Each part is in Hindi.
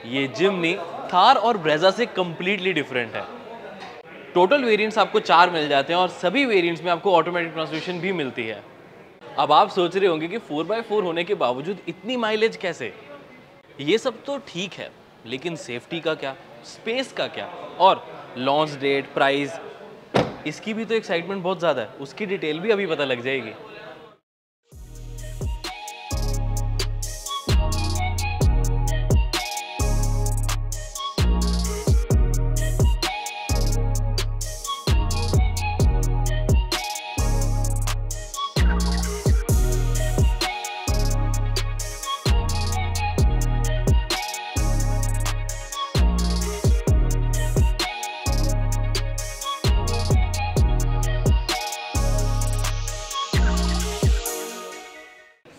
ये जिमनी थार और ब्रेजा से कम्प्लीटली डिफरेंट है। टोटल वेरिएंट्स आपको 4 मिल जाते हैं और सभी वेरिएंट्स में आपको ऑटोमेटिक ट्रांसमिशन भी मिलती है। अब आप सोच रहे होंगे कि 4x4 होने के बावजूद इतनी माइलेज कैसे? ये सब तो ठीक है, लेकिन सेफ्टी का क्या, स्पेस का क्या और लॉन्च डेट, प्राइस, इसकी भी तो एक्साइटमेंट बहुत ज़्यादा है। उसकी डिटेल भी अभी पता लग जाएगी।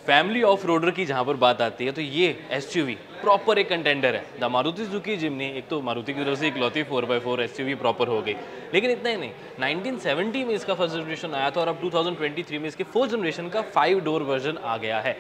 फैमिली ऑफ रोडर की जहाँ पर बात आती है तो ये एसयूवी प्रॉपर एक कंटेंडर है। द मारुति सुजुकी जिम्नी, एक तो मारुति की तरफ से इकलौती 4x4 एसयूवी प्रॉपर हो गई, लेकिन इतना ही नहीं, 1970 में इसका फर्स्ट जनरेशन आया था और अब 2023 में इसके फोर्थ जनरेशन का 5 डोर वर्जन आ गया है।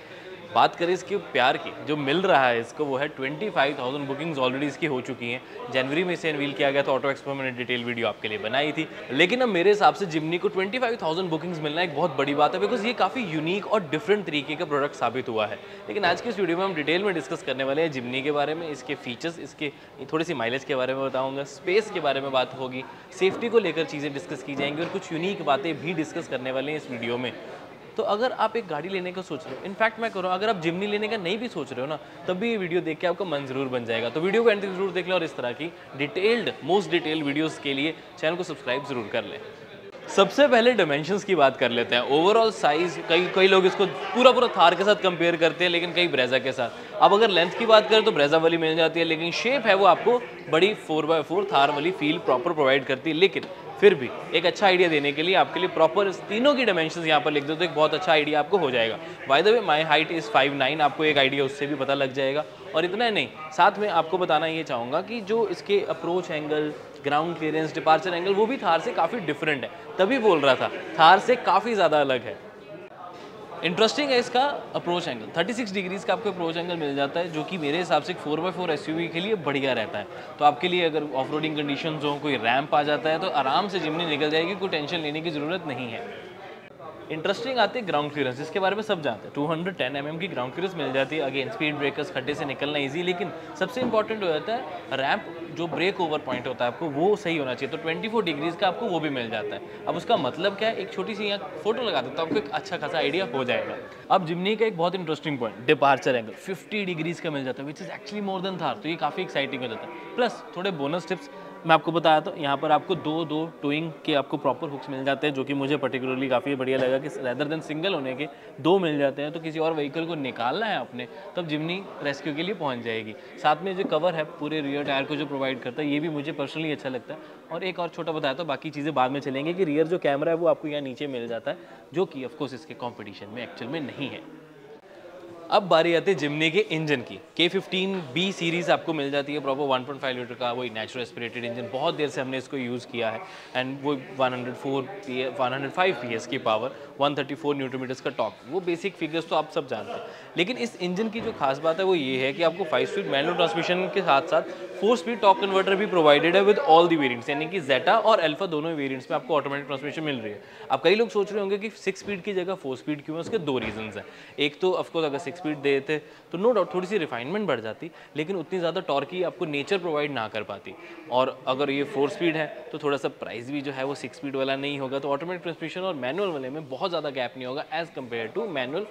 बात करें इसके प्यार की, जो मिल रहा है इसको वो है 25,000 बुकिंग्स ऑलरेडी इसकी हो चुकी हैं। जनवरी में इसे अनवील किया गया था, ऑटो एक्सपो मैंने डिटेल वीडियो आपके लिए बनाई थी। लेकिन अब मेरे हिसाब से जिम्नी को 25,000 बुकिंग्स मिलना एक बहुत बड़ी बात है, बिकॉज ये काफ़ी यूनिक और डिफरेंट तरीके का प्रोडक्ट साबित हुआ है। लेकिन आज की इस वीडियो में हम डिटेल में डिस्कस करने वाले हैं जिम्नी के बारे में, इसके फीचर्स, इसके थोड़ी सी माइलेज के बारे में बताऊँगा, स्पेस के बारे में बात होगी, सेफ्टी को लेकर चीज़ें डिस्कस की जाएंगी और कुछ यूनिक बातें भी डिस्कस करने वाले हैं इस वीडियो में। तो अगर आप एक गाड़ी लेने का सोच रहे हो, इनफैक्ट मैं कह रहा हूँ अगर आप जिम्नी लेने का नहीं भी सोच रहे हो ना, तब भी ये वीडियो देख के आपका मन जरूर बन जाएगा। तो वीडियो को एंड तक जरूर देख लें और इस तरह की डिटेल्ड, मोस्ट डिटेल्ड वीडियोस के लिए चैनल को सब्सक्राइब जरूर कर लें। सबसे पहले डायमेंशंस की बात कर लेते हैं। ओवरऑल साइज, कई लोग इसको पूरा थार के साथ कंपेयर करते हैं, लेकिन कई ब्रेजा के साथ। अब अगर लेंथ की बात करें तो ब्रेजा वाली मिल जाती है, लेकिन शेप है वो आपको बड़ी 4x4 थार वाली फील प्रॉपर प्रोवाइड करती है। लेकिन फिर भी एक अच्छा आइडिया देने के लिए आपके लिए प्रॉपर तीनों की डायमेंशंस यहाँ पर लिख दो तो एक बहुत अच्छा आइडिया आपको हो जाएगा। By the way my height is 5'9", आपको एक आइडिया उससे भी पता लग जाएगा। और इतना नहीं, साथ में आपको बताना ये चाहूँगा कि जो इसके approach angle, ground clearance, departure angle, वो भी थार से काफ़ी डिफरेंट है। तभी बोल रहा था थार से काफ़ी ज़्यादा अलग है। इंटरेस्टिंग है इसका अप्रोच एंगल, 36 डिग्रीज का आपको अप्रोच एंगल मिल जाता है, जो कि मेरे हिसाब से 4x4 एसयूवी के लिए बढ़िया रहता है। तो आपके लिए अगर ऑफ रोडिंग कंडीशन हो, कोई रैंप आ जाता है तो आराम से जिम्नी निकल जाएगी, कोई टेंशन लेने की ज़रूरत नहीं है। इंटरेस्टिंग आती है ग्राउंड क्लियरेंस, इसके बारे में सब जानते हैं। 210 mm की ग्राउंड क्लियरेंस मिल जाती है। अगेन स्पीड ब्रेकर्स, खड्डे से निकलना इजी, लेकिन सबसे इंपॉर्टेंट हो जाता है रैंप, जो ब्रेक ओवर पॉइंट होता है आपको वो सही होना चाहिए। तो 24 डिग्रीज का आपको वो भी मिल जाता है। अब उसका मतलब क्या है, एक छोटी सी यहाँ फोटो लगा दो तो आपको एक अच्छा खासा आइडिया हो जाएगा। अब जिम्नी का एक बहुत interesting point, departure angle 50 degrees का मिल जाता है, which is actually more than Thar. तो ये काफ़ी एक्साइटिंग हो जाता है। प्लस थोड़े बोनस टिप्स मैं आपको बताया, तो यहाँ पर आपको दो टोइंग के आपको प्रॉपर हुक्स मिल जाते हैं, जो कि मुझे पर्टिकुलरली काफ़ी बढ़िया लगा कि रेदर देन सिंगल होने के 2 मिल जाते हैं। तो किसी और व्हीकल को निकालना है आपने, तब जिम्नी रेस्क्यू के लिए पहुँच जाएगी। साथ में जो कवर है पूरे रियर टायर को जो प्रोवाइड करता है, ये भी मुझे पर्सनली अच्छा लगता है। और एक और छोटा बताया, तो बाकी चीज़ें बाद में चलेंगे, कि रियर जो कैमरा है वो आपको यहाँ नीचे मिल जाता है, जो कि ऑफकोर्स इसके कॉम्पिटिशन में एक्चुअल में नहीं है। अब बारी आती है जिम्नी के इंजन की। K15B सीरीज़ आपको मिल जाती है प्रॉपर 1.5 लीटर का वही नेचुरल एस्पिरेटेड इंजन। बहुत देर से हमने इसको यूज़ किया है एंड वो 105 PS की पावर, 134 न्यूटन मीटर्स का टॉर्क, वो बेसिक फिगर्स तो आप सब जानते हैं। लेकिन इस इंजन की जो खास बात है वो ये है कि आपको 5 स्पीड मैनुअल ट्रांसमिशन के साथ साथ 4 स्पीड टॉर्क कन्वर्टर भी प्रोवाइडेड है विद ऑल दी वेरिएंट्स, यानी कि जेटा और अल्फा दोनों वेरिएंट्स में आपको ऑटोमेटिक ट्रांसमिशन मिल रही है। अब कई लोग सोच रहे होंगे कि 6 स्पीड की जगह 4 स्पीड क्यों है, उसके 2 रीजंस हैं। एक तो ऑफकोर्स अगर 6 स्पीड देते तो नो डाउट थोड़ी सी रिफाइनमेंट बढ़ जाती, लेकिन उतनी ज़्यादा टॉर्की आपको नेचर प्रोवाइड ना कर पाती। और अगर ये 4 स्पीड है तो थोड़ा सा प्राइस भी जो है वो 6 स्पीड वाला नहीं होगा। तो ऑटोमेटिक ट्रांसमिशन और मैनुअल वाले में बहुत ज़्यादा गैप नहीं होगा as compare to manual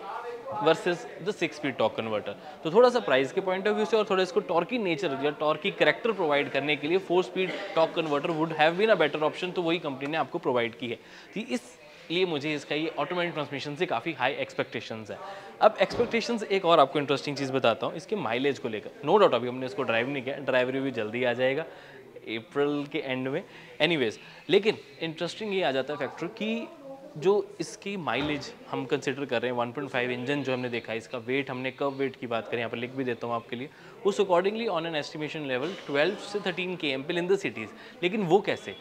versus the 6 speed torque converter. तो थोड़ा सा प्राइस के पॉइंट ऑफ व्यू से और थोड़ा इसको टॉर्की नेचर या टॉर्की कैरेक्टर प्रोवाइड करने के लिए 4 speed torque converter would have been a better option, तो वही कंपनी ने आपको प्रोवाइड की है। तो इसलिए मुझे इसका ये ऑटोमेटिक ट्रांसमिशन से काफ़ी हाई एक्सपेक्टेशंस है। अब एक्सपेक्टेशंस एक और आपको इंटरेस्टिंग चीज़ बताता हूँ, इसके माइलेज को लेकर। नो डाउट अभी हमने इसको ड्राइव नहीं किया, ड्राइव रिव्यू जल्दी आ जाएगा अप्रैल के एंड में एनीवेज। लेकिन इंटरेस्टिंग ये आ जाता है फैक्टर कि जो इसकी माइलेज हम कंसिडर कर रहे हैं, 1.5 इंजन जो हमने देखा है, इसका वेट, हमने कब वेट की बात करें, यहाँ पर लिख भी देता हूँ आपके लिए, उस accordingly on an estimation level 12 से 13 kmpl इन द सिटीज़। लेकिन वो कैसे?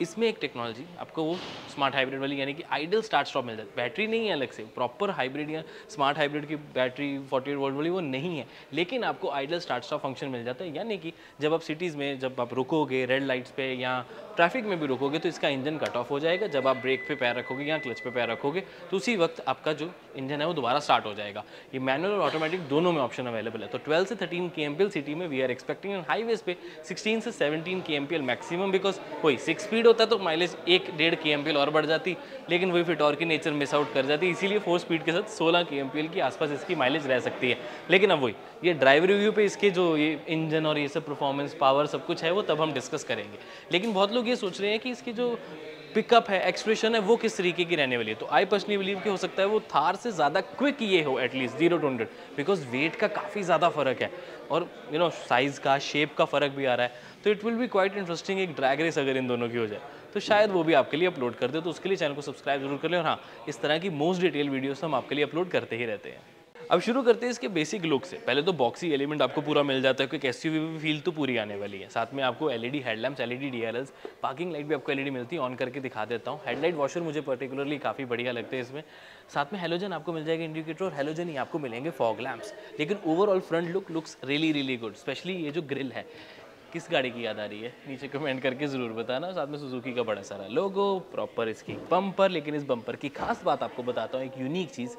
इसमें एक टेक्नोलॉजी आपको वो स्मार्ट हाइब्रिड वाली यानी कि आइडल स्टार्ट स्टॉप मिल जाती है। बैटरी नहीं है अलग से, प्रॉपर हाइब्रिड या स्मार्ट हाइब्रिड की बैटरी 48 वोल्ट वाली वो नहीं है, लेकिन आपको आइडल स्टार्ट स्टॉप फंक्शन मिल जाता है। यानी कि जब आप सिटीज़ में जब आप रुकोगे रेड लाइट्स पे या ट्रैफिक में भी रुकोगे तो इसका इंजन कट ऑफ हो जाएगा। जब आप ब्रेक पे पैर रखोगे या क्लच पे पैर रखोगे तो उसी वक्त आपका जो इंजन है वो दोबारा स्टार्ट हो जाएगा। ये मैनुअल और ऑटोमेटिक दोनों में ऑप्शन अवेलेबल है। तो 12 से 13 kmpl सिटी में वी आर एक्सपेक्टिंग, हाईवेज पे 16 से 17 kmpl मैक्सिमम, बिकॉज कोई 6 स्पीड होता तो माइलेज 1-1.5 kmpl और बढ़ जाती, लेकिन वही फिर टॉर्क की नेचर मिस आउट कर जाती, इसीलिए 4 स्पीड के साथ 16 kmpl के आसपास इसकी माइलेज रह सकती है। लेकिन अब वही ये ड्राइव रिव्यू पे इसके जो ये इंजन और ये सब परफॉर्मेंस पावर सब कुछ है वो तब हम डिस्कस करेंगे। लेकिन बहुत लोग ये सोच रहे हैं कि इसकी जो पिकअप है, एक्सप्रेशन है, वो किस तरीके की रहने वाली है। तो आई पर्सनली बिलीव कि हो सकता है वो थार से ज़्यादा क्विक ये हो एटलीस्ट 0 to 100, बिकॉज वेट का काफ़ी ज़्यादा फ़र्क है और साइज़ का, शेप का फ़र्क भी आ रहा है। तो it will be quite interesting एक ड्रैग रेस अगर इन दोनों की हो जाए तो शायद वो भी आपके लिए अपलोड कर दे। तो उसके लिए चैनल को सब्सक्राइब जरूर कर लें। और हाँ, इस तरह की मोस्ट डिटेल वीडियोस हम आपके लिए अपलोड करते ही रहते हैं। अब शुरू करते हैं इसके बेसिक लुक से। पहले तो बॉक्सी एलिमेंट आपको पूरा मिल जाता है क्योंकि एसयूवी भी फील तो पूरी आने वाली है। साथ में आपको LED headlamps, LED DRLs, parking light भी आपको एलईडी मिलती है। ऑन करके दिखा देता हूँ। हेडलाइट वॉशर मुझे पर्टिकुलरली काफ़ी बढ़िया लगते हैं इसमें। साथ में हेलोजन आपको मिल जाएगा इंडिकेटर, और हेलोजन ही आपको मिलेंगे फॉग लैम्प्स। लेकिन overall front look looks really good. Specially ये जो ग्रिल है, किस गाड़ी की याद आ रही है नीचे कमेंट करके ज़रूर बताना। साथ में सुजुकी का बड़ा सारा लोगो, प्रॉपर इसकी बम्पर। लेकिन इस बम्पर की खास बात आपको बताता हूँ, एक यूनिक चीज़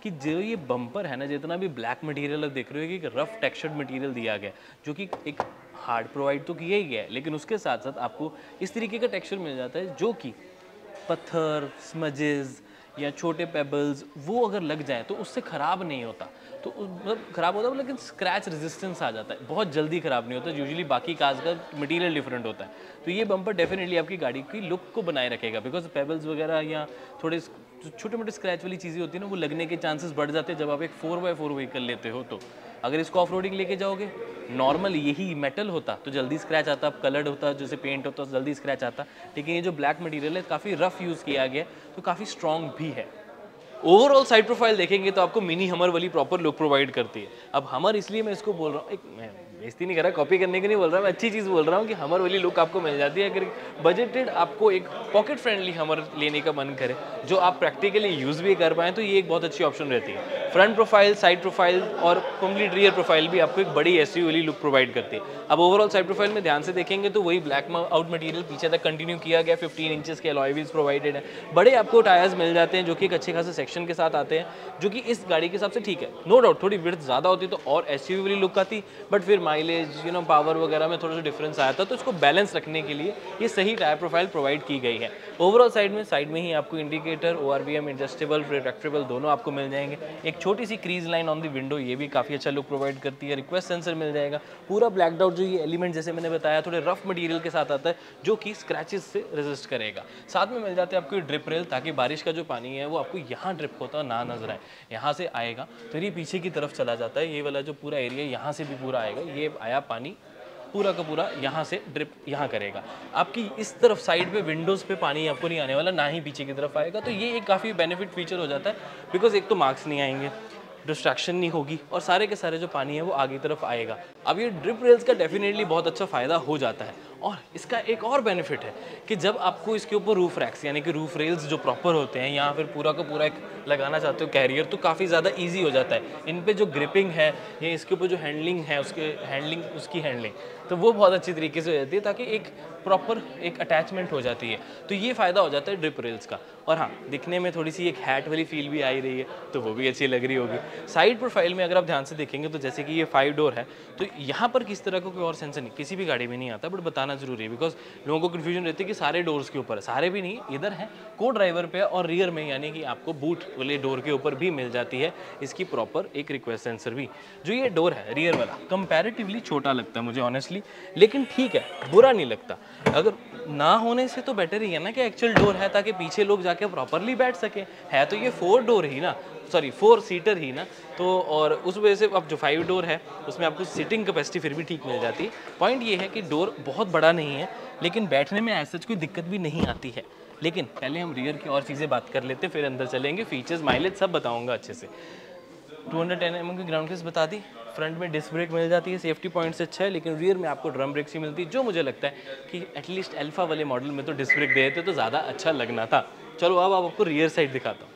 कि जो ये बम्पर है ना, जितना भी ब्लैक मटेरियल आप देख रहे हो कि एक रफ टेक्सचर्ड मटेरियल दिया गया जो कि एक हार्ड प्रोवाइड तो किया ही गया है, लेकिन उसके साथ साथ आपको इस तरीके का टेक्सचर मिल जाता है जो कि पत्थर, स्मजेस या छोटे पेबल्स वो अगर लग जाए तो उससे ख़राब नहीं होता। तो मतलब ख़राब होता है लेकिन स्क्रैच रेजिस्टेंस आ जाता है, बहुत जल्दी ख़राब नहीं होता। यूजुअली बाकी कार्स का मटेरियल डिफरेंट होता है। तो ये बम्पर डेफिनेटली आपकी गाड़ी की लुक को बनाए रखेगा, बिकॉज पेबल्स वगैरह या थोड़े छोटे मोटे स्क्रैच वाली चीज़ें होती है ना, वो लगने के चांसेस बढ़ जाते हैं जब आप एक 4x4 व्हीकल लेते हो। तो अगर इसको ऑफ रोडिंग लेके जाओगे, नॉर्मल यही मेटल होता तो जल्दी स्क्रैच आता, कलर्ड होता, जैसे पेंट होता तो जल्दी स्क्रैच आता। लेकिन ये जो ब्लैक मटेरियल है काफ़ी रफ यूज़ किया गया तो काफ़ी स्ट्रॉन्ग भी है। ओवरऑल साइड प्रोफाइल देखेंगे तो आपको मिनी हमर वाली प्रॉपर लुक प्रोवाइड करती है। अब हमर इसलिए मैं इसको बोल रहा हूँ, एक मैं बेइज्जती नहीं कर रहा, कॉपी करने की नहीं बोल रहा, मैं अच्छी चीज़ बोल रहा हूँ कि हमर वाली लुक आपको मिल जाती है। अगर बजटेड आपको एक पॉकेट फ्रेंडली हमर लेने का मन करे जो आप प्रैक्टिकली यूज़ भी कर पाएँ तो ये एक बहुत अच्छी ऑप्शन रहती है। फ्रंट प्रोफाइल, साइड प्रोफाइल और कंप्लीट रियर प्रोफाइल भी आपको एक बड़ी एसयूवी वाली लुक प्रोवाइड करती है। अब ओवरऑल साइड प्रोफाइल में ध्यान से देखेंगे तो वही ब्लैक आउट मटेरियल पीछे तक कंटिन्यू किया गया। 15 इंचेस के अलॉय व्हील्स प्रोवाइडेड है। बड़े आपको टायर्स मिल जाते हैं जो कि एक अच्छे खासे सेक्शन के साथ आते हैं, जो कि इस गाड़ी के हिसाब से ठीक है। नो डाउट थोड़ी विड्थ ज़्यादा होती तो और एसयूवी वाली लुक आती, बट फिर माइलेज पावर वगैरह में थोड़ा सा डिफरेंस आया था। तो इसको बैलेंस रखने के लिए ये सही टायर प्रोफाइल प्रोवाइड की गई है। ओवरऑल साइड में ही आपको इंडिकेटर, ORVM, एडजस्टेबल, रिट्रैक्टेबल दोनों आपको मिल जाएंगे। एक छोटी सी crease line on the window, ये भी काफ़ी अच्छा लुक प्रोवाइड करती है। रिक्वेस्ट सेंसर मिल जाएगा। पूरा ब्लैक्ड आउट जो ये एलिमेंट जैसे मैंने बताया थोड़े रफ मटेरियल के साथ आता है जो कि स्क्रैचेस से रेजिस्ट करेगा। साथ में मिल जाते हैं आपको ड्रिप रेल, ताकि बारिश का जो पानी है वो आपको यहाँ ड्रिप होता ना नजर आए। यहाँ से आएगा तो ये पीछे की तरफ चला जाता है। ये वाला जो पूरा एरिया यहाँ से भी पूरा आएगा, ये आया पानी पूरा का पूरा यहाँ से ड्रिप यहाँ करेगा। आपकी इस तरफ साइड पे विंडोज़ पे पानी आपको नहीं आने वाला, ना ही पीछे की तरफ आएगा। तो ये एक काफ़ी बेनिफिट फीचर हो जाता है, बिकॉज एक तो मार्क्स नहीं आएंगे, डिस्ट्रैक्शन नहीं होगी और सारे के सारे जो पानी है वो आगे तरफ आएगा। अब ये ड्रिप रेल्स का डेफिनेटली बहुत अच्छा फ़ायदा हो जाता है। और इसका एक और बेनिफिट है कि जब आपको इसके ऊपर रूफ रैक्स यानी कि रूफ रेल्स जो प्रॉपर होते हैं या फिर पूरा का पूरा एक लगाना चाहते हो कैरियर, तो काफ़ी ज़्यादा इजी हो जाता है। इन पे जो ग्रिपिंग है या इसके ऊपर जो हैंडलिंग है उसकी हैंडलिंग तो वो बहुत अच्छी तरीके से हो जाती है, ताकि एक प्रॉपर एक अटैचमेंट हो जाती है। तो ये फ़ायदा हो जाता है ड्रिप रेल्स का। और हाँ, दिखने में थोड़ी सी एक हैट वाली फील भी आ ही रही है तो वो भी अच्छी लग रही होगी। साइड प्रोफाइल में अगर आप ध्यान से देखेंगे तो जैसे कि ये 5 डोर है, तो यहाँ पर किस तरह का कोई और सेंसर नहीं, किसी भी गाड़ी में नहीं आता, बट बताना जरूरी है बिकॉज लोगों को कन्फ्यूजन रहती है कि सारे डोर्स के ऊपर है। सारे भी नहीं, इधर है को ड्राइवर पे और रियर में यानी कि आपको बूट वाले डोर के ऊपर भी मिल जाती है इसकी प्रॉपर एक रिक्वेस्ट सेंसर भी। जो ये डोर है रियर वाला कंपैरेटिवली छोटा लगता है मुझे ऑनेस्टली, लेकिन ठीक है, बुरा नहीं लगता। अगर ना होने से तो बेटर ही है ना कि एक्चुअल डोर है, ताकि पीछे लोग जाके प्रॉपरली बैठ सके। है तो ये 4 डोर ही ना, सॉरी 4 सीटर ही ना, तो और उस वजह से अब जो 5 डोर है उसमें आपको सीटिंग कैपेसिटी फिर भी ठीक मिल जाती है। पॉइंट ये है कि डोर बहुत बड़ा नहीं है, लेकिन बैठने में ऐसा कोई दिक्कत भी नहीं आती है। लेकिन पहले हम रियर की और चीज़ें बात कर लेते, फिर अंदर चलेंगे। फीचर्स, माइलेज सब बताऊंगा अच्छे से। 210 mm की ग्राउंड क्लियरेंस बता दी, फ्रंट में डिस्क ब्रेक मिल जाती है, सेफ्टी पॉइंट से अच्छा है, लेकिन रियर में आपको ड्रम ब्रेक्स ही मिलती है, जो मुझे लगता है कि एटलीस्ट अल्फा वाले मॉडल में तो डिस्क ब्रेक दे देते तो ज़्यादा अच्छा लगना था। चलो अब आपको रियर साइड दिखाता हूँ,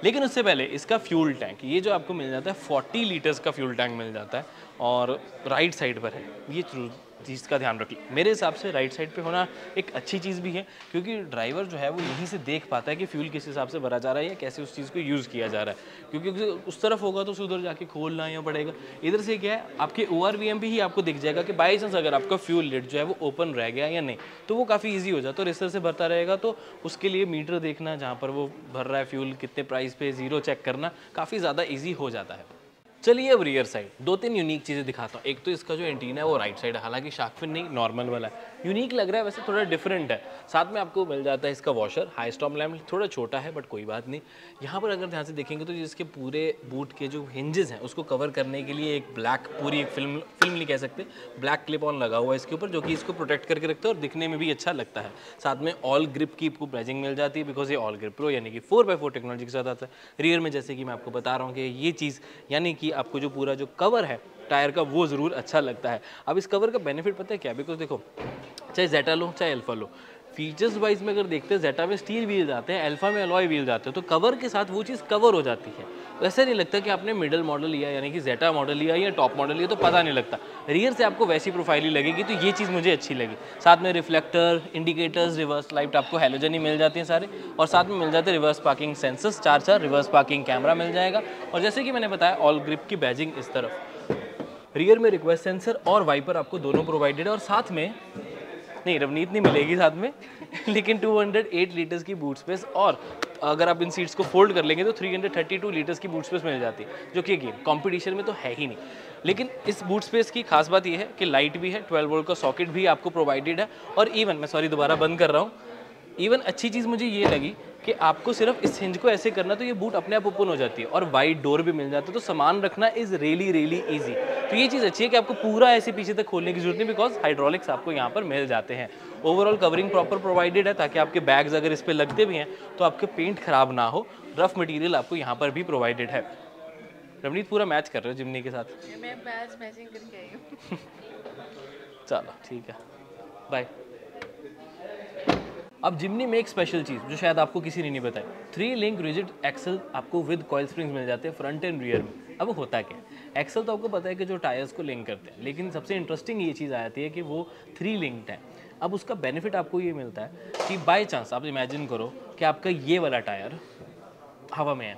लेकिन उससे पहले इसका फ्यूल टैंक, ये जो आपको मिल जाता है 40 लीटर्स का फ्यूल टैंक मिल जाता है और राइट साइड पर है। ये चीज़ का ध्यान रखिए, मेरे हिसाब से राइट साइड पे होना एक अच्छी चीज़ भी है, क्योंकि ड्राइवर जो है वो यहीं से देख पाता है कि फ्यूल किस हिसाब से भरा जा रहा है या कैसे उस चीज़ को यूज़ किया जा रहा है, क्योंकि उस तरफ होगा तो उसे उधर जाके खोलना या पड़ेगा। इधर से क्या है, आपके ORVM भी ही आपको दिख जाएगा कि बाई चांस अगर आपका फ्यूल लिड जो है वो ओपन रह गया या नहीं, तो वो काफ़ी ईजी हो जाता है और इस तरह से भरता रहेगा। तो उसके लिए मीटर देखना जहाँ पर वो भर रहा है फ्यूल, कितने प्राइस पे, ज़ीरो चेक करना काफ़ी ज़्यादा ईजी हो जाता है। चलिए अब रियर साइड 2-3 यूनिक चीज़ें दिखाता हूँ। एक तो इसका जो एंटीना है वो राइट साइड है, हालांकि शार्क फिन नहीं, नॉर्मल वाला है। यूनिक लग रहा है, वैसे थोड़ा डिफरेंट है। साथ में आपको मिल जाता है इसका वॉशर, हाई स्टॉप लैम्प थोड़ा छोटा है बट कोई बात नहीं। यहाँ पर अगर ध्यान से देखेंगे तो इसके पूरे बूट के जो हिंजेस हैं उसको कवर करने के लिए एक ब्लैक, पूरी एक फिल्म नहीं कह सकते, ब्लैक क्लिप ऑन लगा हुआ है इसके ऊपर, जो कि इसको प्रोटेक्ट करके रखता है और दिखने में भी अच्छा लगता है। साथ में ऑल ग्रिप की आपको बैजिंग मिल जाती है, बिकॉज ये ऑल ग्रिप प्रो यानी कि 4x4 टेक्नोलॉजी के साथ आता है। रियर में जैसे कि मैं आपको बता रहा हूँ कि ये चीज़ यानी कि आपको जो पूरा जो कवर है टायर का वो ज़रूर अच्छा लगता है। अब इस कवर का बेनिफिट पता है क्या, बिकॉज देखो चाहे जेटा लो चाहे अल्फा लो, फीचर्स वाइज में अगर देखते हैं जेटा में स्टील व्हील आते हैं, अल्फा में अलॉय व्हील आते हैं, तो कवर के साथ वो चीज़ कवर हो जाती है। तो ऐसा नहीं लगता कि आपने मिडल मॉडल लिया यानी कि जेटा मॉडल लिया या टॉप मॉडल लिया, तो पता नहीं लगता। रियर से आपको वैसी प्रोफाइल ही लगेगी, तो ये चीज़ मुझे अच्छी लगी। साथ में रिफ्लेक्टर, इंडिकेटर्स, रिवर्स लाइट आपको हैलोजन ही मिल जाती हैं सारे, और साथ में मिल जाते हैं reverse parking sensors, 4 reverse parking camera मिल जाएगा। और जैसे कि मैंने बताया ऑल ग्रिप की बैजिंग इस तरफ, रियर में रिक्वेस्ट सेंसर और वाइपर आपको दोनों प्रोवाइडेड है, और साथ में नहीं रवनीत नहीं मिलेगी साथ में लेकिन 208 लीटर्स की बूट स्पेस, और अगर आप इन सीट्स को फोल्ड कर लेंगे तो 332 लीटर्स की बूट स्पेस मिल जाती है, जो कि गेम कंपटीशन में तो है ही नहीं। लेकिन इस बूट स्पेस की खास बात यह है कि लाइट भी है, 12 वोल्ट का सॉकेट भी आपको प्रोवाइडेड है, और इवन मैं सॉरी दोबारा बंद कर रहा हूँ, इवन अच्छी चीज़ मुझे ये लगी कि आपको सिर्फ इस हिंज को ऐसे करना तो ये बूट अपने आप ओपन हो जाती है, और वाइड डोर भी मिल जाता है, तो सामान रखना इज़ रियली ईजी। तो ये चीज़ अच्छी है कि आपको पूरा ऐसे पीछे तक खोलने की जरूरत नहीं, बिकॉज हाइड्रोलिक्स आपको यहाँ पर मिल जाते हैं। ओवरऑल कवरिंग प्रॉपर प्रोवाइडेड है, ताकि आपके बैग्स अगर इस पर लगते भी हैं तो आपके पेंट खराब ना हो। रफ मटेरियल आपको यहाँ पर भी प्रोवाइडेड है। रवनीत पूरा मैच कर रहे हो जिम्नी के साथ? मैं मैचिंग करके आई हूँ। चलो ठीक है, बाय। अब जिम्नी में एक स्पेशल चीज़ जो शायद आपको किसी ने नहीं बताई, 3 लिंक रिजिड एक्सल आपको विद कॉइल स्प्रिंग्स मिल जाते हैं फ्रंट एंड रियर में। अब होता क्या है, एक्सल तो आपको पता है कि जो टायर्स को लिंक करते हैं, लेकिन सबसे इंटरेस्टिंग ये चीज़ आ जाती है कि वो 3 लिंक्ड है। अब उसका बेनिफिट आपको ये मिलता है कि बाय चांस आप इमेजिन करो कि आपका ये वाला टायर हवा में है,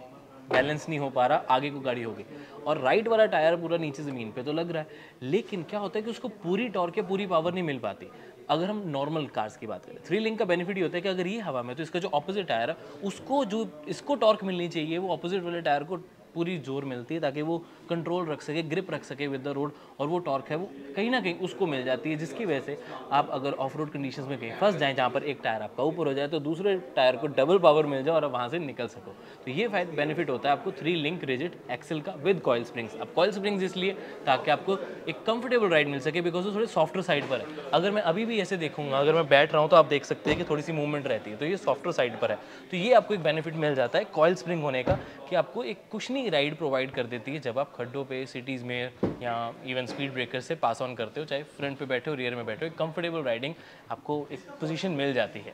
बैलेंस नहीं हो पा रहा, आगे को गाड़ी होगी, और राइट वाला टायर पूरा नीचे ज़मीन पे तो लग रहा है, लेकिन क्या होता है कि उसको पूरी टॉर्क या पूरी पावर नहीं मिल पाती। अगर हम नॉर्मल कार्स की बात करें, 3 लिंक का बेनिफिट ये होता है कि अगर ये हवा में, तो इसका जो ऑपोजिट टायर है उसको जो इसको टॉर्क मिलनी चाहिए वो ऑपोजिट वाले टायर को पूरी जोर मिलती है, ताकि वो कंट्रोल रख सके, ग्रिप रख सके विद द रोड, और वो टॉर्क है वो कहीं ना कहीं उसको मिल जाती है, जिसकी वजह से आप अगर ऑफ रोड कंडीशंस में कहीं फंस जाएं जहाँ पर एक टायर आपका ऊपर हो जाए, तो दूसरे टायर को डबल पावर मिल जाए और आप वहाँ से निकल सको। तो ये बेनिफिट होता है आपको 3 लिंक रिजिड एक्सल का विद कॉइल स्प्रिंग्स। अब कॉइल स्प्रिंग्स इसलिए ताकि आपको एक कंफर्टेबल राइड मिल सके, बिकॉज वो थोड़े सॉफ्टर साइड पर है। अगर मैं अभी भी ऐसे देखूंगा, अगर मैं बैठ रहा हूँ तो आप देख सकते हैं कि थोड़ी सी मूवमेंट रहती है, तो ये सॉफ्टर साइड पर है। तो ये आपको एक बेनिफिट मिल जाता है कॉइल स्प्रिंग होने का, कि आपको एक कुशनी राइड प्रोवाइड कर देती है जब आप खड्डों पे, सिटीज़ में, या इवन स्पीड ब्रेकर से पास ऑन करते हो, चाहे फ्रंट पे बैठे हो रियर में बैठे हो, एक कंफर्टेबल राइडिंग आपको एक पोजीशन मिल जाती है।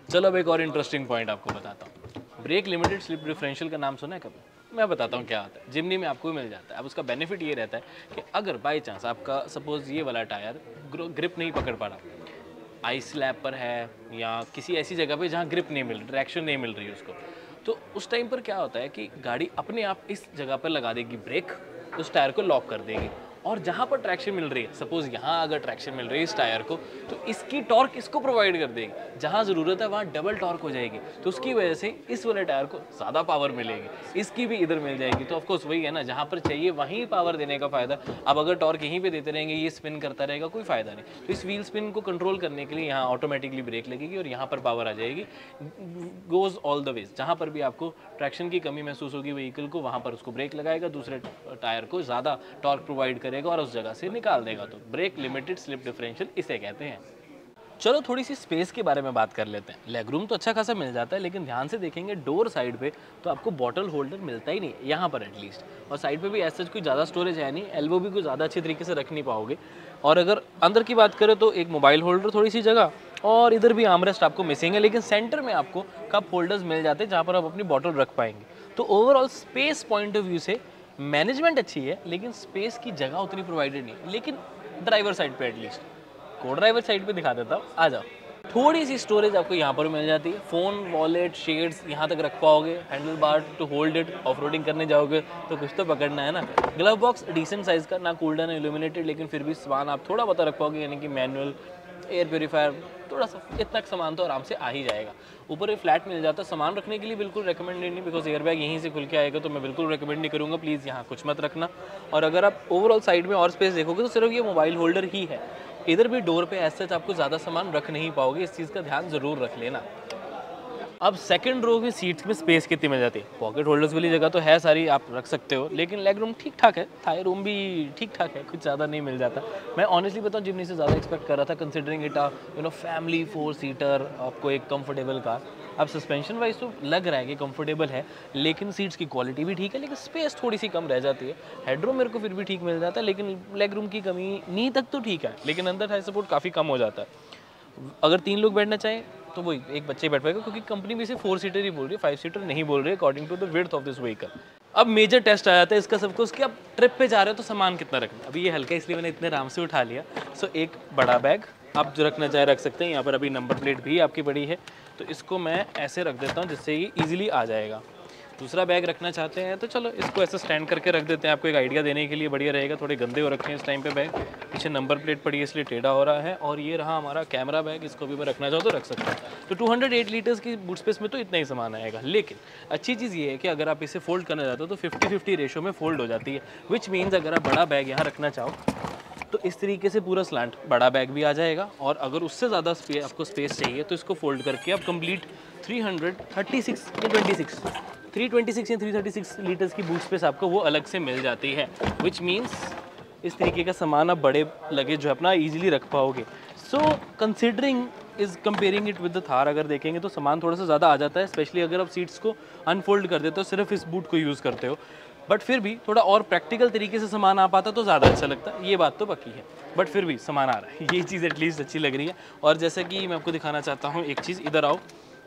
चलो अब एक और इंटरेस्टिंग पॉइंट आपको बताता हूँ। ब्रेक लिमिटेड स्लिप डिफरेंशियल का नाम सुना है कभी? मैं बताता हूँ क्या आता है। जिम्नी में आपको मिल जाता है। अब उसका बेनिफिट ये रहता है कि अगर बाई चांस आपका सपोज ये वाला टायर ग्रिप नहीं पकड़ पा रहा, आइस स्लैब पर है या किसी ऐसी जगह पे जहाँ ग्रिप नहीं मिल रही, ट्रैक्शन नहीं मिल रही है उसको, तो उस टाइम पर क्या होता है कि गाड़ी अपने आप इस जगह पर लगा देगी ब्रेक, उस टायर को लॉक कर देगी, और जहाँ पर ट्रैक्शन मिल रही है, सपोज यहाँ अगर ट्रैक्शन मिल रही है इस टायर को, तो इसकी टॉर्क इसको प्रोवाइड कर देगी, जहाँ ज़रूरत है वहाँ डबल टॉर्क हो जाएगी, तो उसकी वजह से इस वाले टायर को ज़्यादा पावर मिलेगी, इसकी भी इधर मिल जाएगी। तो ऑफकोर्स वही है ना, जहाँ पर चाहिए वहीं पावर देने का फ़ायदा। अब अगर टॉर्क यहीं पे देते रहेंगे, ये स्पिन करता रहेगा, कोई फ़ायदा नहीं। तो इस व्हील स्पिन को कंट्रोल करने के लिए यहाँ ऑटोमेटिकली ब्रेक लगेगी और यहाँ पर पावर आ जाएगी, गोज़ ऑल द वेज। जहाँ पर भी आपको ट्रैक्शन की कमी महसूस होगी व्हीकल को, वहाँ पर उसको ब्रेक लगाएगा, दूसरे टायर को ज़्यादा टॉर्क प्रोवाइड करेगा और उस जगह से निकाल देगा। तो ब्रेक लिमिटेड स्लिप डिफरेंशियल इसे कहते हैं। चलो थोड़ी सी स्पेस के बारे में बात कर लेते हैं। लेग रूम तो अच्छा खासा मिल जाता है, लेकिन ध्यान से देखेंगे डोर साइड पे तो आपको बॉटल होल्डर मिलता ही नहीं यहाँ पर एटलीस्ट। और साइड पे भी ऐसा कोई ज़्यादा स्टोरेज है नहीं, एल्बो भी कोई ज़्यादा अच्छी तरीके से रख नहीं पाओगे। और अगर अंदर की बात करें तो एक मोबाइल होल्डर थोड़ी सी जगह, और इधर भी आर्मरेस्ट आपको मिसिंग है, लेकिन सेंटर में आपको कप होल्डर्स मिल जाते हैं जहाँ पर आप अपनी बॉटल रख पाएंगे। तो overall space point of view से मैनेजमेंट अच्छी है, लेकिन स्पेस की जगह उतनी प्रोवाइडेड नहीं है। लेकिन ड्राइवर साइड पे एटलीस्ट, को ड्राइवर साइड पे दिखा देता हूँ, आ जाओ। थोड़ी सी स्टोरेज आपको यहाँ पर मिल जाती है, फ़ोन, वॉलेट, शेड्स यहाँ तक रख पाओगे, handle bar to hold it. Off roading करने जाओगे तो कुछ तो पकड़ना है ना। ग्लव बॉक्स डिसेंट साइज़ का, ना कूल्ड ना इल्यूमिनेटेड, लेकिन फिर भी सामान आप थोड़ा बहुत रख पाओगे, यानी कि मैनुअल, एयर प्योरीफायर, थोड़ा सा इतना सामान तो आराम से आ ही जाएगा। ऊपर एक फ्लैट मिल जाता है सामान रखने के लिए, बिल्कुल रिकमेंडेड नहीं, बिकॉज एयर बैग यहीं से खुल के आएगा, तो मैं बिल्कुल रिकमेंड नहीं करूँगा, प्लीज़ यहाँ कुछ मत रखना। और अगर आप ओवरऑल साइड में और स्पेस देखोगे तो सिर्फ ये मोबाइल होल्डर ही है। इधर भी डोर पे ऐसे आपको ज़्यादा सामान रख नहीं पाओगे, इस चीज़ का ध्यान ज़रूर रख लेना। अब सेकंड रो की सीट्स में स्पेस कितनी मिल जाती है? पॉकेट होल्डर्स वाली जगह तो है सारी, आप रख सकते हो, लेकिन लेग रूम ठीक ठाक है, थाई रूम भी ठीक ठाक है, कुछ ज़्यादा नहीं मिल जाता। मैं ऑनेस्टली बताऊँ, जिमनी से ज़्यादा एक्सपेक्ट कर रहा था, कंसिडरिंग इट फैमिली 4 सीटर, आपको एक कंफर्टेबल कार। अब सस्पेंशन वाइज तो लग रहा है कि कंफर्टेबल है, लेकिन सीट्स की क्वालिटी भी ठीक है, लेकिन स्पेस थोड़ी सी कम रह जाती है। हेडरूम मेरे को फिर भी ठीक मिल जाता है, लेकिन लेग रूम की कमी, नी तक तो ठीक है, लेकिन अंदर थाई सपोर्ट काफ़ी कम हो जाता है। अगर 3 लोग बैठना चाहें तो वही एक बच्चे बैठ पाएगा, क्योंकि कंपनी भी इसे 4 सीटर ही बोल रही है, 5 सीटर नहीं बोल रही है according to the width of this vehicle. अब मेजर टेस्ट आ जाता है इसका सबको, उसके अब ट्रिप पे जा रहे हो तो सामान कितना रखना। अभी ये हल्का इसलिए मैंने इतने आराम से उठा लिया। सो एक बड़ा बैग आप जो रखना चाहे रख सकते हैं। यहाँ पर अभी नंबर प्लेट भी आपकी पड़ी है, तो इसको मैं ऐसे रख देता हूँ जिससे ये ईजिली आ जाएगा। दूसरा बैग रखना चाहते हैं तो चलो इसको ऐसे स्टैंड करके रख देते हैं, आपको एक आइडिया देने के लिए बढ़िया रहेगा। थोड़े गंदे हो रखे हैं इस टाइम पे बैग, पीछे नंबर प्लेट पड़ी है इसलिए टेढ़ा हो रहा है। और ये रहा हमारा कैमरा बैग, इसको भी मैं रखना चाहूँ तो रख सकता हूँ। तो 208 लीटर्स की बूट स्पेस में तो इतना ही सामान आएगा। लेकिन अच्छी चीज़ ये है कि अगर आप इसे फोल्ड करना चाहते हो तो 50-50 रेशो में फोल्ड हो जाती है, विच मीन्स अगर आप बड़ा बैग यहाँ रखना चाहो तो इस तरीके से पूरा स्लांट बड़ा बैग भी आ जाएगा। और अगर उससे ज़्यादा आपको स्पेस चाहिए तो इसको फोल्ड करके आप कंप्लीट 326 या 336 लीटर्स की बूट स्पेस आपको वो अलग से मिल जाती है, विच मीन्स इस तरीके का सामान आप बड़े लगेज जो अपना ईजिली रख पाओगे। So considering is comparing it with the Thar, अगर देखेंगे तो सामान थोड़ा सा ज़्यादा आ जाता है, स्पेशली अगर आप सीट्स को अनफोल्ड कर देते हो, सिर्फ इस बूट को यूज़ करते हो। बट फिर भी थोड़ा और प्रैक्टिकल तरीके से सामान आ पाता तो ज़्यादा अच्छा लगता है, ये बात तो पक्की है। बट फिर भी सामान आ रहा है, ये चीज़ एटलीस्ट अच्छी लग रही है। और जैसे कि मैं आपको दिखाना चाहता हूँ एक चीज़, इधर आओ,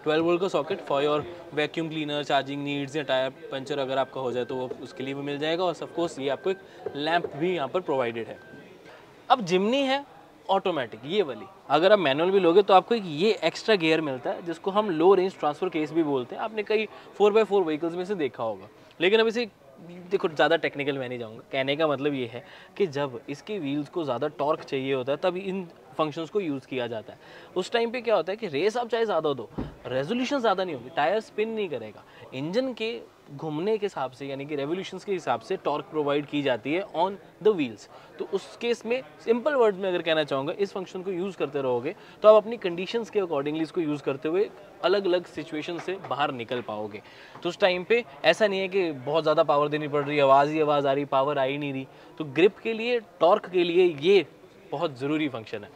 12 वोल्ट का socket for your vacuum cleaner, charging needs या टायर पंचर अगर आपका हो जाए तो वो उसके लिए भी मिल जाएगा। और ऑफकोर्स ये आपको एक लैंप भी यहाँ पर प्रोवाइडेड है। अब जिमनी है ऑटोमेटिक, ये वाली अगर आप मैनुअल भी लोगे तो आपको एक ये एक्स्ट्रा गियर मिलता है, जिसको हम लो रेंज ट्रांसफर केस भी बोलते हैं। आपने कई 4x4 व्हीकल्स में से देखा होगा। लेकिन अब इसे देखो, ज़्यादा टेक्निकल मैं नहीं जाऊँगा, कहने का मतलब ये है कि जब इसके व्हील्स को ज़्यादा टॉर्क चाहिए होता है तब इन फंक्शंस को यूज़ किया जाता है। उस टाइम पे क्या होता है कि रेस आप चाहे ज़्यादा दो, रेजोल्यूशन ज़्यादा नहीं होगी, टायर स्पिन नहीं करेगा, इंजन के घूमने के हिसाब से यानी कि रेवोल्यूशंस के हिसाब से टॉर्क प्रोवाइड की जाती है ऑन द व्हील्स। तो उस केस में सिंपल वर्ड्स में अगर कहना चाहूँगा, इस फंक्शन को यूज़ करते रहोगे तो आप अपनी कंडीशंस के अकॉर्डिंगली इसको यूज़ करते हुए अलग अलग सिचुएशन से बाहर निकल पाओगे। तो उस टाइम पे ऐसा नहीं है कि बहुत ज़्यादा पावर देनी पड़ रही है, आवाज़ ही आवाज़ आ रही, पावर आ ही नहीं रही। तो ग्रिप के लिए, टॉर्क के लिए ये बहुत ज़रूरी फंक्शन है।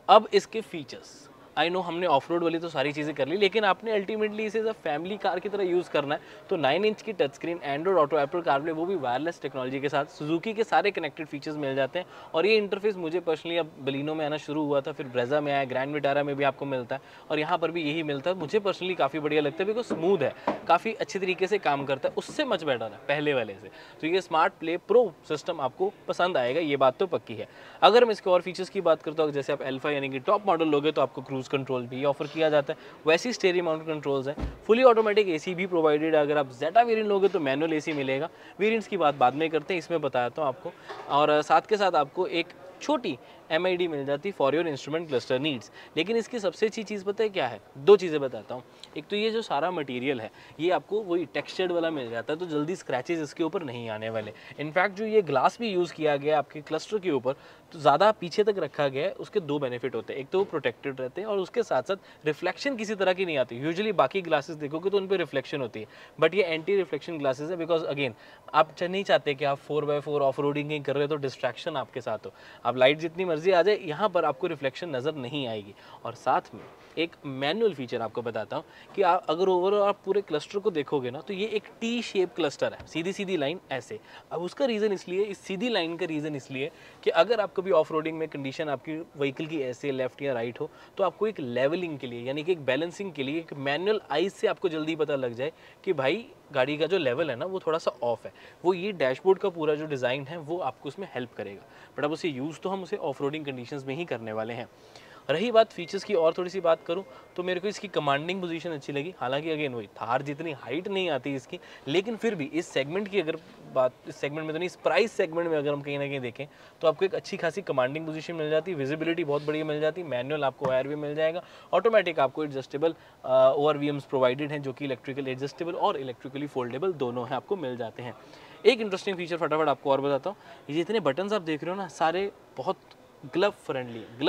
अब इसके फीचर्स, आई नो हमने ऑफ रोड वाली तो सारी चीज़ें कर ली, लेकिन आपने अल्टीमेटली इसे जब फैमिली कार की तरह यूज़ करना है तो 9 इंच की touch screen, Android auto, Apple CarPlay, वो भी वायरलेस टेक्नोलॉजी के साथ, सुजुकी के सारे कनेक्टेड फीचर्स मिल जाते हैं। और ये इंटरफेस मुझे पर्सनली अब बलिनो में आना शुरू हुआ था, फिर ब्रेजा में आया, ग्रैंड विटारा में भी आपको मिलता है और यहाँ पर भी यही मिलता है। मुझे पर्सनली काफ़ी बढ़िया लगता है, बिकॉज स्मूथ है, काफ़ी अच्छी तरीके से काम करता है, उससे मच बेटर है पहले वाले से। तो ये स्मार्ट प्ले प्रो सिस्टम आपको पसंद आएगा, ये बात तो पक्की है। अगर मैं इसके और फीचर्स की बात करता हूँ, जैसे आप अल्फा यानी कि टॉप मॉडल लोगे तो आपको क्रूज कंट्रोल भी ऑफर किया जाता है, वैसी स्टीयरिंग माउंट कंट्रोल्स हैं, फुली ऑटोमेटिक एसी भी प्रोवाइडेड है। अगर आप जेटा वेरिएंट लोगे तो मैनुअल एसी मिलेगा। वेरिएंट्स की बात बाद में करते हैं, इसमें बताता हूँ आपको। और साथ के साथ आपको एक छोटी MID मिल जाती for your instrument cluster needs. लेकिन इसकी सबसे अच्छी चीज़ पता है क्या है? 2 चीज़ें बताता हूँ। एक तो ये जो सारा मटेरियल है ये आपको वही टेक्सचर्ड वाला मिल जाता है, तो जल्दी स्क्रैचेस इसके ऊपर नहीं आने वाले। इनफैक्ट जो ये ग्लास भी यूज़ किया गया आपके क्लस्टर के ऊपर, तो ज़्यादा पीछे तक रखा गया है, उसके 2 बेनिफिट होते हैं। एक तो वो प्रोटेक्टेड रहते हैं और उसके साथ साथ रिफ्लेक्शन किसी तरह की नहीं आती। यूजुअली बाकी ग्लासेस देखोगे तो उन पर रिफ्लेक्शन होती है, बट ये एंटी रिफ्लेक्शन ग्लासेस है, बिकॉज अगेन आप नहीं चाहते कि आप 4x4 ऑफ रोडिंग कर रहे हो तो डिस्ट्रैक्शन आपके साथ हो। आप लाइट जितनी मर्जी फर्जी आ जाए, यहाँ पर आपको रिफ्लेक्शन नज़र नहीं आएगी। और साथ में एक मैनुअल फीचर आपको बताता हूँ कि आप अगर ओवरऑल आप पूरे क्लस्टर को देखोगे ना, तो ये एक टी शेप क्लस्टर है, सीधी सीधी लाइन ऐसे। अब उसका रीज़न इसलिए, इस सीधी लाइन का रीज़न इसलिए कि अगर आप कभी ऑफ रोडिंग में कंडीशन आपकी व्हीकल की ऐसे लेफ्ट या राइट हो, तो आपको एक लेवलिंग के लिए, यानी कि एक बैलेंसिंग के लिए, एक मैनुअल आइज से आपको जल्दी पता लग जाए कि भाई गाड़ी का जो लेवल है ना वो थोड़ा सा ऑफ है। वो ये डैशबोर्ड का पूरा जो डिज़ाइन है वो आपको उसमें हेल्प करेगा। बट अब उसे यूज़ तो हम उसे ऑफ रोडिंग कंडीशंस में ही करने वाले हैं। रही बात फीचर्स की, और थोड़ी सी बात करूं तो मेरे को इसकी कमांडिंग पोजीशन अच्छी लगी। हालांकि अगेन वही थार जितनी हाइट नहीं आती इसकी, लेकिन फिर भी इस सेगमेंट की अगर बात, इस सेगमेंट में तो नहीं, इस प्राइस सेगमेंट में अगर हम कहीं ना कहीं देखें तो आपको एक अच्छी खासी कमांडिंग पोजीशन मिल जाती है, विजिबिलिटी बहुत बढ़िया मिल जाती है, मैनुअल आपको एयर भी मिल जाएगा, ऑटोमेटिक आपको एडजस्टेबल ORVMs प्रोवाइडेड हैं जो कि इलेक्ट्रिकल एडजस्टेबल और इलेक्ट्रिकली फोल्डेबल दोनों हैं, आपको मिल जाते हैं। एक इंटरेस्टिंग फीचर फटाफट आपको और बताता हूँ, ये जितने बटन्स आप देख रहे हो ना सारे बहुत ग्लव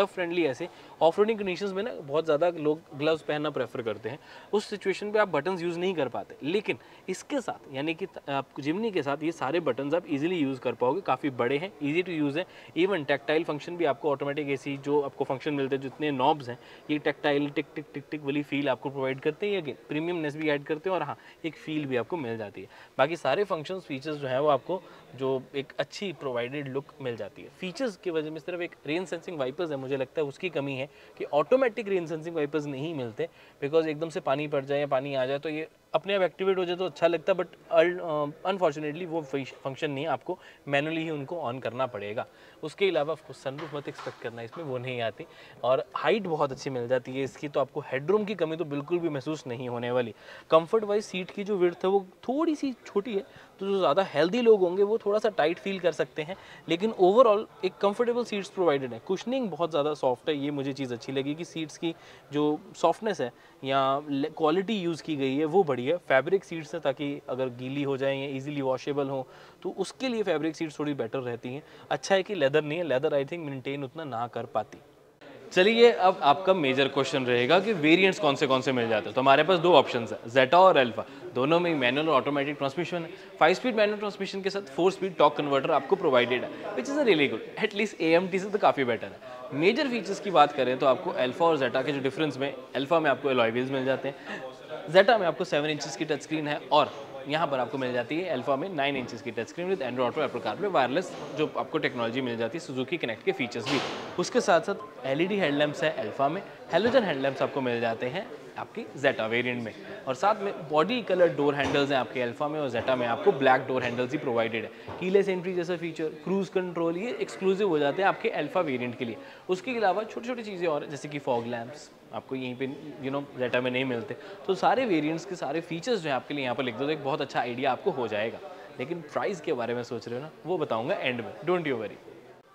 फ्रेंडली ऐसे ऑफ रोडिंग कंडीशंस में ना बहुत ज़्यादा लोग ग्लव्स पहनना प्रेफर करते हैं, उस सिचुएशन पे आप बटन्स यूज़ नहीं कर पाते। लेकिन इसके साथ, यानी कि आप जिमनी के साथ, ये सारे बटन्स आप इजीली यूज़ कर पाओगे, काफ़ी बड़े हैं, इजी टू यूज़ है। इवन टैक्टाइल फंक्शन भी आपको, ऑटोमेटिक एसी जो आपको फंक्शन मिलते हैं, जितने नॉब्स हैं ये टैक्टाइल टिक टिक टिक टिक वाली फील आपको प्रोवाइड करते हैं, ये प्रीमियमनेस भी ऐड करते हैं, और हाँ एक फील भी आपको मिल जाती है। बाकी सारे फंक्शंस फीचर्स जो हैं वो आपको जो एक अच्छी प्रोवाइडेड लुक मिल जाती है। फीचर्स की वजह में सिर्फ एक रेन सेंसिंग वाइपर्स है, मुझे लगता है उसकी कमी है कि ऑटोमेटिक रेन सेंसिंग वाइपर्स नहीं मिलते, बिकॉज एकदम से पानी पड़ जाए या पानी आ जाए तो ये अपने आप एक्टिवेट हो जाए तो अच्छा लगता है, बट अनफॉर्चुनेटली वो फंक्शन नहीं है, आपको मैनुअली ही उनको ऑन करना पड़ेगा। उसके अलावा आपको सनरूफ मत एक्सपेक्ट करना, इसमें वो नहीं आती। और हाइट बहुत अच्छी मिल जाती है इसकी, तो आपको हेडरूम की कमी तो बिल्कुल भी महसूस नहीं होने वाली। कंफर्ट वाइज सीट की जो विड्थ है वो थोड़ी सी छोटी है, तो जो ज़्यादा हेल्दी लोग होंगे वो थोड़ा सा टाइट फील कर सकते हैं, लेकिन ओवरऑल एक कंफर्टेबल सीट्स प्रोवाइडेड है। कुशनिंग बहुत ज़्यादा सॉफ्ट है, ये मुझे चीज़ अच्छी लगी कि सीट्स की जो सॉफ्टनेस है या क्वालिटी यूज़ की गई है वो बड़ी है। फैब्रिक सीट्स हैं ताकि अगर गीली हो जाए या इजीली वॉशेबल हो तो उसके लिए फैब्रिक सीट्स थोड़ी बेटर रहती हैं। अच्छा है कि लेदर नहीं है, लेदर आई थिंक मेंटेन उतना ना कर पाती। चलिए अब आपका मेजर क्वेश्चन रहेगा कि वेरिएंट्स कौन से मिल जाते हैं। तो हमारे पास दो ऑप्शंस है, जेटा और अल्फा, दोनों में मैनुअल और ऑटोमेटिक ट्रांसमिशन है। 5 स्पीड मैनुअल ट्रांसमिशन के साथ 4 स्पीड टॉर्क कन्वर्टर आपको प्रोवाइडेड है, which is a really good, at least AMT से तो काफ़ी बेटर है। मेजर फीचर्स की बात करें तो आपको अल्फा और जेटा के जो डिफरेंस में, अल्फा में आपको अलॉय व्हील्स मिल जाते हैं, जेटा में आपको 7 इंचेस की टच स्क्रीन है, और यहाँ पर आपको मिल जाती है अल्फा में 9 इंचेस की touch screen with Android auto, Apple CarPlay, wireless जो आपको टेक्नोलॉजी मिल जाती है, सुजुकी कनेक्ट के फीचर्स भी। उसके साथ साथ LED हेडलैम्प्स है अल्फा में, हेलोजन हेडलैम्प्स आपको मिल जाते हैं आपकी जेटा वेरिएंट में, और साथ में बॉडी कलर डोर हैंडल्स हैं आपके अल्फा में, और जेटा में आपको ब्लैक डोर हैंडल्स ही प्रोवाइडेड है। कीलेस एंट्री जैसा फीचर, क्रूज कंट्रोल, ये एक्सक्लूसिव हो जाते हैं आपके अल्फा वेरिएंट के लिए। उसके अलावा छोटी छोटी चीज़ें और, जैसे कि फॉग लैम्प्स आपको यहीं पे जेटा में नहीं मिलते। तो सारे वेरिएंट्स के सारे फीचर्स जो है आपके लिए यहाँ पर लिख दो तो एक बहुत अच्छा आइडिया आपको हो जाएगा। लेकिन प्राइस के बारे में सोच रहे हो ना, वो बताऊंगा एंड में, डोंट यू वरी।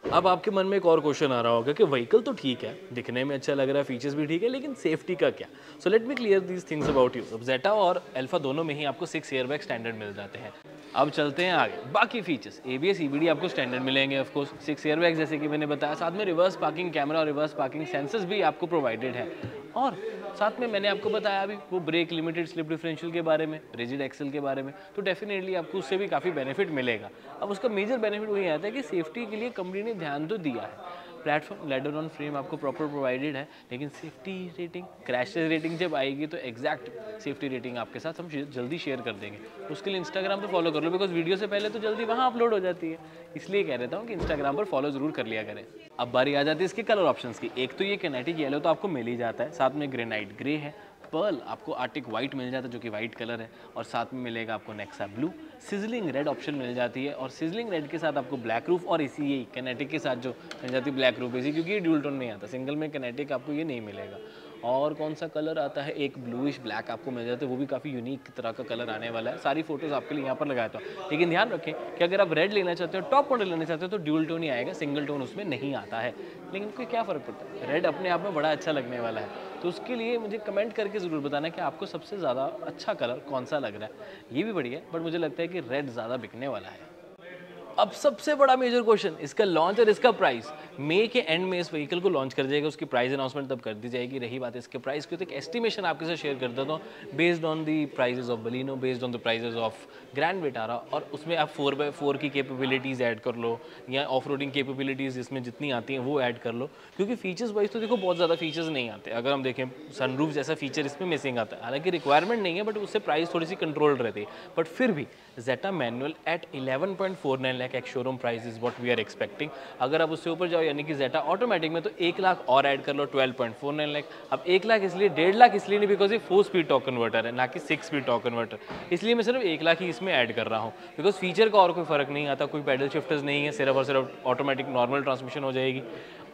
अब आपके मन में एक और क्वेश्चन आ रहा होगा कि व्हीकल तो ठीक है, दिखने में अच्छा लग रहा है, फीचर्स भी ठीक है, लेकिन सेफ्टी का क्या? So let me clear these things about you. अब जेटा और अल्फा दोनों में ही आपको 6 एयरबैग स्टैंडर्ड मिल जाते हैं। अब चलते हैं आगे, बाकी फीचर्स ABS EBD आपको स्टैंडर्ड मिलेंगे, ऑफ कोर्स 6 एयरबैग जैसे कि मैंने बताया, साथ में रिवर्स पार्किंग कैमरा और रिवर्स पार्किंग सेंसर्स भी आपको प्रोवाइडेड है, और साथ में मैंने आपको बताया अभी वो ब्रेक लिमिटेड स्लिप डिफरेंशियल के बारे में, रिजिड एक्सेल के बारे में, तो डेफिनेटली आपको उससे भी काफ़ी बेनिफिट मिलेगा। अब उसका मेजर बेनिफिट वही आता है कि सेफ्टी के लिए कंपनी ने ध्यान तो दिया है। प्लेटफॉर्म लेडर ऑन फ्रेम आपको प्रॉपर प्रोवाइडेड है, लेकिन सेफ्टी रेटिंग, क्रैश रेटिंग जब आएगी तो एग्जैक्ट सेफ्टी रेटिंग आपके साथ हम जल्दी शेयर कर देंगे। उसके लिए इंस्टाग्राम पर फॉलो कर लो, बिकॉज वीडियो से पहले तो जल्दी वहाँ अपलोड हो जाती है, इसलिए कह रहता हूँ कि इंस्टाग्राम पर फॉलो जरूर कर लिया करें। अब बारी आ जाती है इसके कलर ऑप्शंस की। एक तो ये किनेटिक येलो तो आपको मिल ही जाता है, साथ में ग्रेनाइट ग्रे है, पर्ल आपको आर्टिक वाइट मिल जाता है जो कि वाइट कलर है, और साथ में मिलेगा आपको Nexa blue, sizzling red option मिल जाती है, और सिजलिंग रेड के साथ आपको ब्लैक रूफ, और इसी यही किनेटिक के साथ जो मिल जाती है ब्लैक रूफ, इसी क्योंकि ये ड्यूल टोन नहीं आता, सिंगल में किनेटिक आपको ये नहीं मिलेगा। और कौन सा कलर आता है, एक ब्लूइश ब्लैक आपको मिल जाता है, वो भी काफ़ी यूनिक तरह का कलर आने वाला है। सारी फोटोज आपके लिए यहाँ पर लगाया था, लेकिन ध्यान रखें कि अगर आप रेड लेना चाहते हो, टॉप मॉडल लेना चाहते हो, तो ड्यूल टोन ही आएगा, सिंगल टोन उसमें नहीं आता है। लेकिन कोई क्या फ़र्क पड़ता है, रेड अपने आप में बड़ा अच्छा लगने वाला है। तो उसके लिए मुझे कमेंट करके ज़रूर बताना कि आपको सबसे ज़्यादा अच्छा कलर कौन सा लग रहा है। ये भी बढ़िया है, बट मुझे लगता है कि रेड ज़्यादा बिकने वाला है। अब सबसे बड़ा मेजर क्वेश्चन, इसका लॉन्च और इसका प्राइस। मई के एंड में इस व्हीकल को लॉन्च कर जाएगा, उसकी प्राइस अनाउंसमेंट तब कर दी जाएगी। रही बात इसके प्राइस की, तो एक एस्टिमेशन आपके साथ शेयर कर देता हूँ based on the prizes of Baleno, based on the prices of grand Vitara, और उसमें आप 4x4 की कैपेबिलिटीज़ ऐड कर लो या ऑफ रोडिंग कैपेबिलिटीज़ इसमें जितनी आती हैं वो ऐड कर लो, क्योंकि फीचर्स वाइज तो देखो बहुत ज़्यादा फीचर्स नहीं आते। अगर हम देखें सनरूफ जैसा फीचर इसमें मिसिंग आता है, हालांकि रिक्वायरमेंट नहीं है बट उससे प्राइस थोड़ी सी कंट्रोल्ड रहती है। बट फिर भी Zeta manual at 11.49 lakh ex showroom price is what we are expecting. अगर आप उससे ऊपर जाओ यानी कि जेटा ऑटोमेटिक में, तो 1 लाख और ऐड कर लो, 12.49 लाख। अब 1 लाख इसलिए, 1.5 लाख इसलिए नहीं बिकॉज ये 4 स्पीड टॉर्क कन्वर्टर है ना कि 6 स्पीड टॉर्क कन्वर्टर, इसलिए मैं सिर्फ 1 लाख ही इसमें ऐड कर रहा हूँ। बिकॉज फीचर का और कोई फर्क नहीं आता, कोई पैडल शिफ्टर्स नहीं है, सिर्फ और सिर्फ ऑटोमेटिक नॉर्मल ट्रांसमिशन हो जाएगी।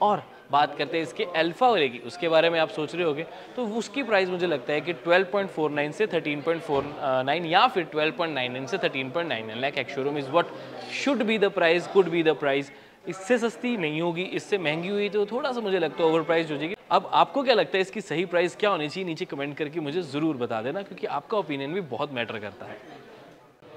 और बात करते हैं इसके अल्फा वाले की, उसके बारे में आप सोच रहे होगे, तो उसकी प्राइस मुझे लगता है कि 12.49 से 13.49 या फिर 12.99 से 13.99 lakh ex showroom is what should be the price, could be the price. इससे सस्ती नहीं होगी, इससे महंगी हुई तो थोड़ा सा मुझे लगता है ओवर प्राइस हो जाएगी। अब आपको क्या लगता है इसकी सही प्राइस क्या होनी चाहिए, नीचे कमेंट करके मुझे ज़रूर बता देना, क्योंकि आपका ओपिनियन भी बहुत मैटर करता है।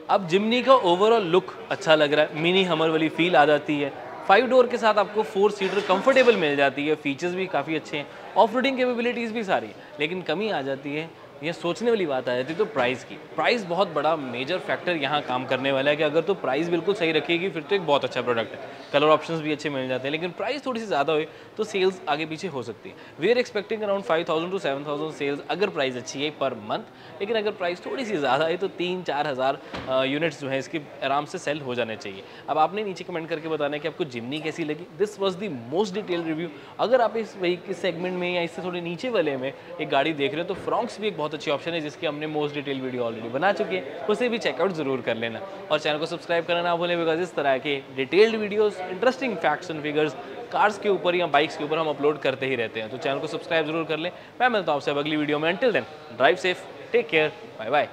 अब जिमनी का ओवरऑल लुक अच्छा लग रहा है, मिनी हमर वाली फील आ जाती है, 5 डोर के साथ आपको 4 सीटर कंफर्टेबल मिल जाती है, फीचर्स भी काफ़ी अच्छे हैं, ऑफ रोडिंग कैपेबिलिटीज़ भी सारी है। लेकिन कमी आ जाती है, ये सोचने वाली बात आ जाती है तो प्राइस की। प्राइस बहुत बड़ा मेजर फैक्टर यहाँ काम करने वाला है कि अगर तो प्राइस बिल्कुल सही रखेगी फिर तो एक बहुत अच्छा प्रोडक्ट है, कलर ऑप्शंस भी अच्छे मिल जाते हैं, लेकिन प्राइस थोड़ी सी ज़्यादा हुई तो सेल्स आगे पीछे हो सकती है। We are expecting around 5000 to 7000 sales अगर प्राइस अच्छी है पर मंथ, लेकिन अगर प्राइस थोड़ी सी ज़्यादा है तो 3-4 हज़ार यूनिट्स जो है इसकी आराम से सेल हो जाने चाहिए। अब आपने नीचे कमेंट करके बताना है कि आपको जिमनी कैसी लगी। This was the most detail review. अगर आप इस व्हीकल सेगमेंट में या इससे थोड़े नीचे वाले में एक गाड़ी देख रहे हो तो फ्रॉन्क्स भी एक बहुत अच्छी ऑप्शन है, जिसकी हमने मोस्ट डिटेल वीडियो ऑलरेडी बना चुकी है, उसे भी चेकआउट जरूर कर लेना और चैनल को सब्सक्राइब करना ना भूलें, बिकॉज इस तरह के detailed videos, interesting facts and figures cars के ऊपर या बाइक्स के ऊपर हम अपलोड करते ही रहते हैं। तो चैनल को सब्सक्राइब जरूर कर लें। मैं मिलता हूँ आपसे अगली वीडियो में। Until then drive safe, take care, bye bye.